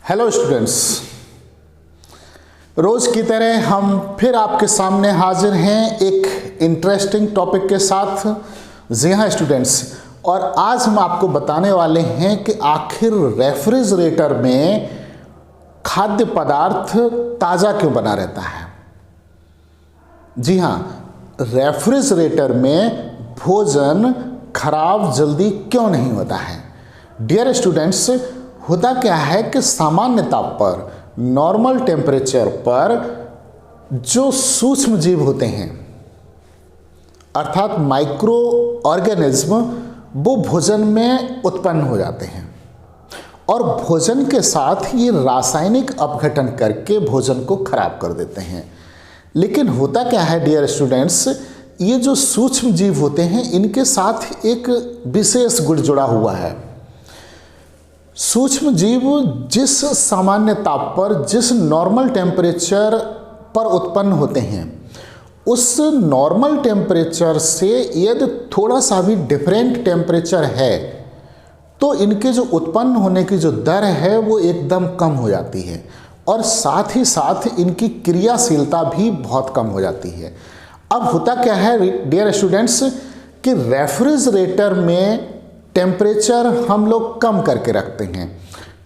Hello students, रोज़ की तरह हम फिर आपके सामने हाजिर हैं एक इंटरेस्टिंग टॉपिक के साथ। जी हाँ स्टूडेंट्स, और आज हम आपको बताने वाले हैं कि आखिर रेफ्रिजरेटर में खाद्य पदार्थ ताज़ा क्यों बना रहता है। जी हाँ, रेफ्रिजरेटर में भोजन खराब जल्दी क्यों नहीं होता है। डियर स्टूडेंट्स, होता क्या है कि सामान्य ताप पर, नॉर्मल टेम्परेचर पर जो सूक्ष्म जीव होते हैं अर्थात माइक्रो ऑर्गेनिज्म, वो भोजन में उत्पन्न हो जाते हैं और भोजन के साथ ये रासायनिक अपघटन करके भोजन को खराब कर देते हैं। लेकिन होता क्या है डियर स्टूडेंट्स, ये जो सूक्ष्म जीव होते हैं इनके साथ एक विशेष गुण जुड़ा हुआ है। सूक्ष्म जीव जिस सामान्य ताप पर, जिस नॉर्मल टेम्परेचर पर उत्पन्न होते हैं, उस नॉर्मल टेम्परेचर से यदि थोड़ा सा भी डिफरेंट टेम्परेचर है तो इनके जो उत्पन्न होने की जो दर है वो एकदम कम हो जाती है और साथ ही साथ इनकी क्रियाशीलता भी बहुत कम हो जाती है। अब होता क्या है डियर स्टूडेंट्स कि रेफ्रिजरेटर में टेम्परेचर हम लोग कम करके रखते हैं।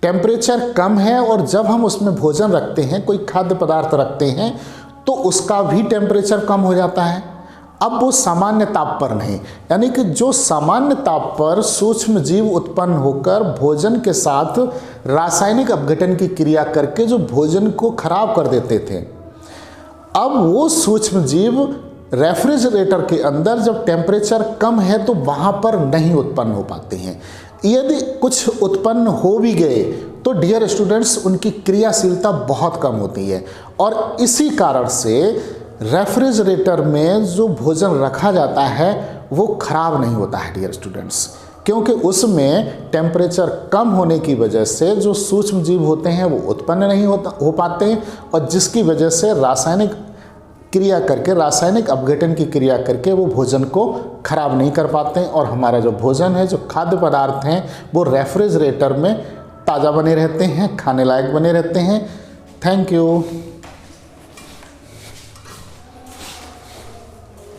टेम्परेचर कम है और जब हम उसमें भोजन रखते हैं, कोई खाद्य पदार्थ रखते हैं, तो उसका भी टेम्परेचर कम हो जाता है। अब वो सामान्य ताप पर नहीं, यानी कि जो सामान्य ताप पर सूक्ष्म जीव उत्पन्न होकर भोजन के साथ रासायनिक अपघटन की क्रिया करके जो भोजन को खराब कर देते थे, अब वो सूक्ष्म जीव रेफ्रिजरेटर के अंदर जब टेम्परेचर कम है तो वहाँ पर नहीं उत्पन्न हो पाते हैं। यदि कुछ उत्पन्न हो भी गए तो डियर स्टूडेंट्स उनकी क्रियाशीलता बहुत कम होती है और इसी कारण से रेफ्रिजरेटर में जो भोजन रखा जाता है वो खराब नहीं होता है डियर स्टूडेंट्स, क्योंकि उसमें टेम्परेचर कम होने की वजह से जो सूक्ष्म जीव होते हैं वो उत्पन्न नहीं हो पाते हैं और जिसकी वजह से रासायनिक क्रिया करके, रासायनिक अपघटन की क्रिया करके वो भोजन को खराब नहीं कर पाते हैं और हमारा जो भोजन है, जो खाद्य पदार्थ हैं, वो रेफ्रिजरेटर में ताज़ा बने रहते हैं, खाने लायक बने रहते हैं। Thank you.